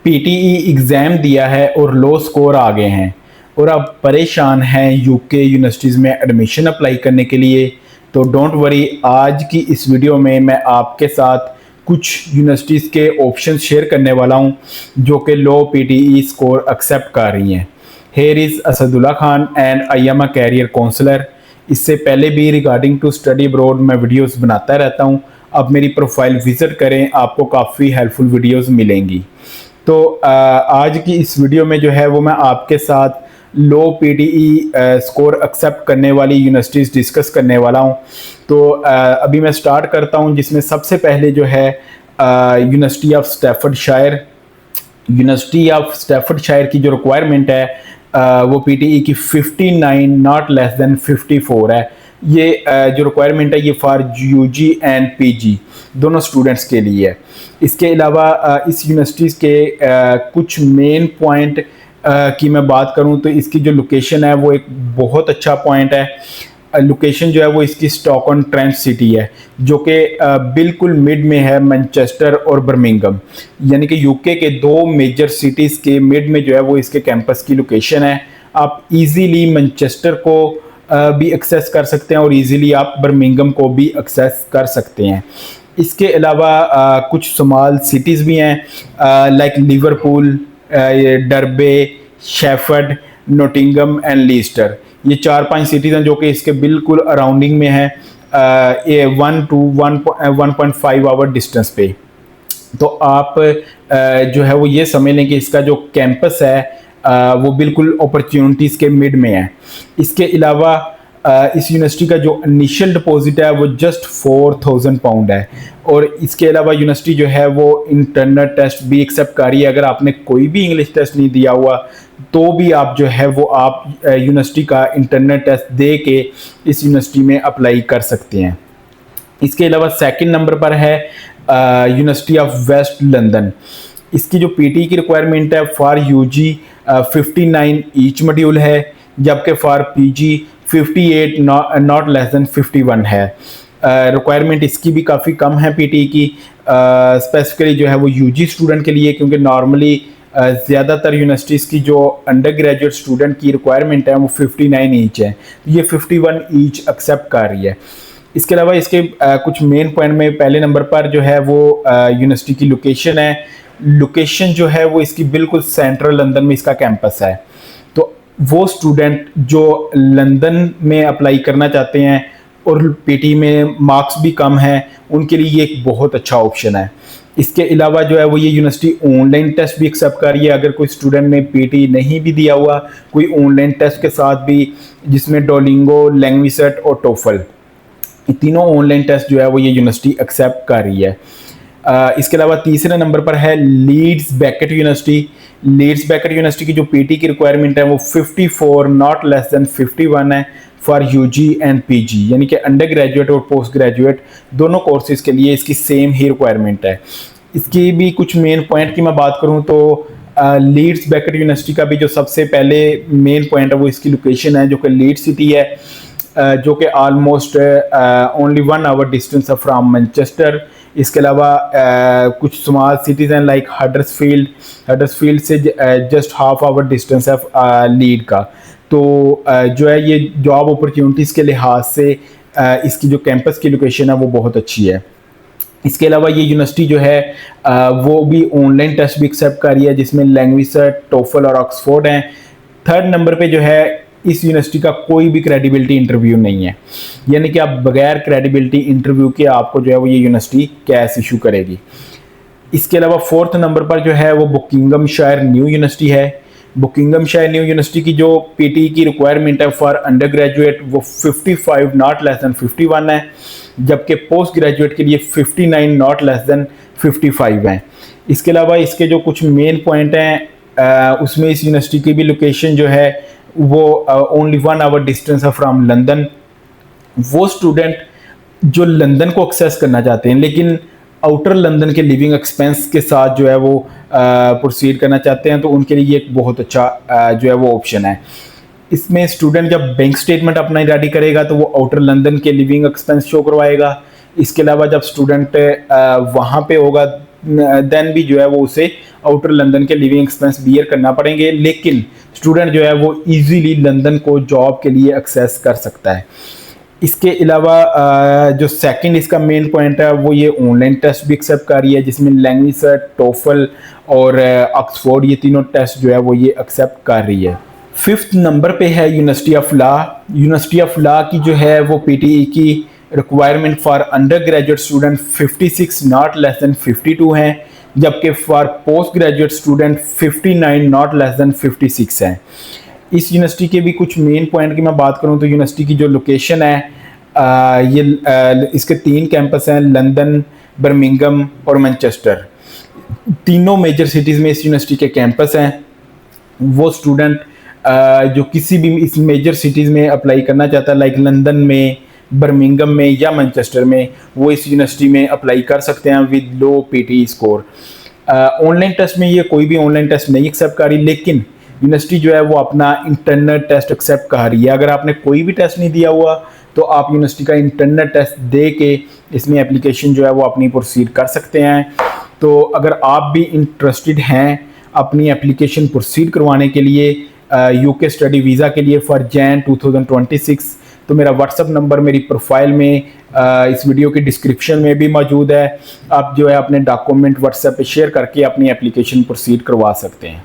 PTE exam दिया है और लो स्कोर आ गए हैं और आप परेशान हैं यूके यूनिवर्सिटीज़ में एडमिशन अप्लाई करने के लिए, तो डोंट वरी, आज की इस वीडियो में मैं आपके साथ कुछ यूनिवर्सिटीज़ के ऑप्शन शेयर करने वाला हूं जो कि लो पीटीई स्कोर एक्सेप्ट कर रही हैं। Here is Asadullah Khan and I am a career counsellor. इससे पहले भी रिगार्डिंग टू स्टडी अब्रॉड मैं वीडियोस बनाता रहता हूं। अब मेरी प्रोफाइल विज़िट करें, आपको काफ़ी हेल्पफुल वीडियोस मिलेंगी। तो आज की इस वीडियो में जो है वो मैं आपके साथ लो पीटीई स्कोर एक्सेप्ट करने वाली यूनिवर्सिटीज़ डिस्कस करने वाला हूं। तो अभी मैं स्टार्ट करता हूं, जिसमें सबसे पहले जो है यूनिवर्सिटी ऑफ स्टैफर्डशायर। यूनिवर्सिटी ऑफ स्टैफर्डशायर की जो रिक्वायरमेंट है वो पीटीई की 59 नॉट लेस देन 54 है। ये जो रिक्वायरमेंट है ये फॉर यूजी एंड पीजी दोनों स्टूडेंट्स के लिए है। इसके अलावा इस यूनिवर्सिटीज़ के कुछ मेन पॉइंट की मैं बात करूं तो इसकी जो लोकेशन है वो एक बहुत अच्छा पॉइंट है। लोकेशन जो है वो इसकी स्टॉक ऑन ट्रेंट सिटी है, जो कि बिल्कुल मिड में है मैनचेस्टर और बर्मिंघम, यानी कि यूके के दो मेजर सिटीज़ के मिड में जो है वो इसके कैंपस की लोकेशन है। आप इजीली मैनचेस्टर को भी एक्सेस कर सकते हैं और इजीली आप बर्मिंघम को भी एक्सेस कर सकते हैं। इसके अलावा कुछ स्मॉल सिटीज़ भी हैं like Liverpool, Derby, shepherd, Nottingham and Leicester. ये 4-5 सिटीज़ हैं जो कि इसके बिल्कुल अराउंडिंग में है, ये 1 to 1.5 आवर डिस्टेंस पे। तो आप जो है वो ये समझ लें कि इसका जो कैंपस है वो बिल्कुल अपॉर्चुनिटीज़ के मिड में है। इसके अलावा इस यूनिवर्सिटी का जो इनिशियल डिपॉजिट है वो जस्ट 4000 पाउंड है। और इसके अलावा यूनिवर्सिटी जो है वो इंटरनल टेस्ट भी एक्सेप्ट कर रही है। अगर आपने कोई भी इंग्लिश टेस्ट नहीं दिया हुआ तो भी आप जो है वो आप यूनिवर्सिटी का इंटरनल टेस्ट दे के इस यूनिवर्सिटी में अप्लाई कर सकते हैं। इसके अलावा सेकंड नंबर पर है यूनिवर्सिटी ऑफ वेस्ट लंदन। इसकी जो पीटी की रिक्वायरमेंट है फॉर यूजी 59 ईच मॉड्यूल है, जबकि for PG 58 not less than 51 है। रिक्वायरमेंट इसकी भी काफ़ी कम है पीटी की, स्पेसिफिकली जो है वो यूजी स्टूडेंट के लिए, क्योंकि नॉर्मली ज़्यादातर यूनिवर्सिटीज़ की जो अंडर ग्रेजुएट स्टूडेंट की रिक्वायरमेंट है वो 59 ईच है, तो ये 51 ईच एक्सेप्ट कर रही है। इसके अलावा इसके कुछ मेन पॉइंट में पहले नंबर पर जो है वो यूनिवर्सिटी की लोकेशन है। लोकेशन जो है वो इसकी बिल्कुल सेंट्रल लंदन में इसका कैंपस है। तो वो स्टूडेंट जो लंदन में अप्लाई करना चाहते हैं और पीटी में मार्क्स भी कम हैं, उनके लिए ये एक बहुत अच्छा ऑप्शन है। इसके अलावा जो है वो ये यूनिवर्सिटी ऑनलाइन टेस्ट भी एक्सेप्ट कर रही है। अगर कोई स्टूडेंट ने पीटी नहीं भी दिया हुआ, कोई ऑनलाइन टेस्ट के साथ भी, जिसमें डोलिंगो, लैंग्विसेट और टोफल, तीनों ऑनलाइन टेस्ट जो है वो ये यूनिवर्सिटी एक्सेप्ट कर रही है। इसके अलावा तीसरे नंबर पर है Leeds Beckett university. Leeds Beckett university की जो पीटी की रिक्वायरमेंट है वो 54 नॉट लेस देन 51 है फॉर यूजी एंड पीजी, यानी कि अंडर ग्रेजुएट और पोस्ट ग्रेजुएट दोनों कोर्सेज के लिए इसकी सेम ही रिक्वायरमेंट है। इसकी भी कुछ मेन पॉइंट की मैं बात करूं तो लीड्स बेकेट यूनिवर्सिटी का भी जो सबसे पहले मेन पॉइंट है वो इसकी लोकेशन है, जो कि लीड सिटी है, जो कि ऑलमोस्ट ओनली 1 आवर डिस्टेंस है फ्राम मैनचेस्टर। इसके अलावा कुछ स्मॉल सिटीज़ हैं लाइक हडर्सफील्ड से जस्ट हाफ आवर डिस्टेंस है लीड का। तो जो है ये जॉब अपॉर्चुनिटीज़ के लिहाज से इसकी जो कैंपस की लोकेशन है वो बहुत अच्छी है। इसके अलावा ये यूनिवर्सिटी जो है वो भी ऑनलाइन टेस्ट भी एक्सेप्ट कर रही है, जिसमें लैंग्वेजेस, टोफल और ऑक्सफोर्ड हैं। थर्ड नंबर पे जो है इस यूनिवर्सिटी का कोई भी क्रेडिबिलिटी इंटरव्यू नहीं है, यानी कि आप बगैर क्रेडिबिलिटी इंटरव्यू के आपको जो है वो ये यूनिवर्सिटी कैश इशू करेगी। इसके अलावा फोर्थ नंबर पर जो है वो बुकिंगमशायर न्यू यूनिवर्सिटी है। बुकिंगमशायर न्यू यूनिवर्सिटी की जो पीटी की रिक्वायरमेंट है फॉर अंडर ग्रेजुएट वो 55 नॉट लेस देन 51 है, जबकि पोस्ट ग्रेजुएट के लिए 59 नॉट लेस देन 55 है। इसके अलावा इसके जो कुछ मेन पॉइंट हैं उसमें इस यूनिवर्सिटी की भी लोकेशन जो है वो ओनली 1 आवर डिस्टेंस है फ्रॉम लंदन। वो स्टूडेंट जो लंदन को एक्सेस करना चाहते हैं लेकिन आउटर लंदन के लिविंग एक्सपेंस के साथ जो है वो प्रोसीड करना चाहते हैं, तो उनके लिए एक बहुत अच्छा जो है वो ऑप्शन है। इसमें स्टूडेंट जब बैंक स्टेटमेंट अपना रेडी करेगा तो वो आउटर लंदन के लिविंग एक्सपेंस शो करवाएगा। इसके अलावा जब स्टूडेंट वहाँ पे होगा देन भी जो है वो उसे आउटर लंदन के लिविंग एक्सपेंस बियर करना पड़ेंगे, लेकिन स्टूडेंट जो है वो इजीली लंदन को जॉब के लिए एक्सेस कर सकता है। इसके अलावा जो सेकंड इसका मेन पॉइंट है वो ये ऑनलाइन टेस्ट भी एक्सेप्ट कर रही है, जिसमें लैंग्वेज, टोफल और ऑक्सफोर्ड, ये तीनों टेस्ट जो है वो ये एक्सेप्ट कर रही है। फिफ्थ नंबर पे है university of law. University of law की जो है वो पीटीई की requirement for under graduate student 56 not less than 52 हैं, जबकि for post graduate student 59 not less than 56 हैं। इस यूनिवर्सिटी के भी कुछ मेन पॉइंट की मैं बात करूं तो यूनिवर्सिटी की जो लोकेशन है, इसके 3 कैंपस हैं, लंदन, बर्मिंघम और मैनचेस्टर। तीनों मेजर सिटीज़ में इस यूनिवर्सिटी के कैंपस हैं। वो स्टूडेंट जो किसी भी इस मेजर सिटीज़ में अप्लाई करना चाहता है, लाइक लंदन में, बर्मिंघम में या मैनचेस्टर में, वो इस यूनिवर्सिटी में अप्लाई कर सकते हैं with low PT score. Online test में ये कोई भी ऑनलाइन टेस्ट नहीं एक्सेप्ट कर रही, लेकिन यूनिवर्सिटी जो है वो अपना इंटरनल टेस्ट एक्सेप्ट कर रही है। अगर आपने कोई भी टेस्ट नहीं दिया हुआ तो आप यूनिवर्सिटी का इंटरनल टेस्ट दे के इसमें एप्लीकेशन जो है वो अपनी प्रोसीड कर सकते हैं। तो अगर आप भी इंटरेस्टेड हैं अपनी एप्लीकेशन प्रोसीड करवाने के लिए यूके स्टडी वीज़ा के लिए फॉर जैन 2026, तो मेरा व्हाट्सअप नंबर मेरी प्रोफाइल में इस वीडियो की डिस्क्रिप्शन में भी मौजूद है। आप जो है अपने डॉक्यूमेंट व्हाट्सएप पे शेयर करके अपनी एप्लीकेशन प्रोसीड करवा सकते हैं।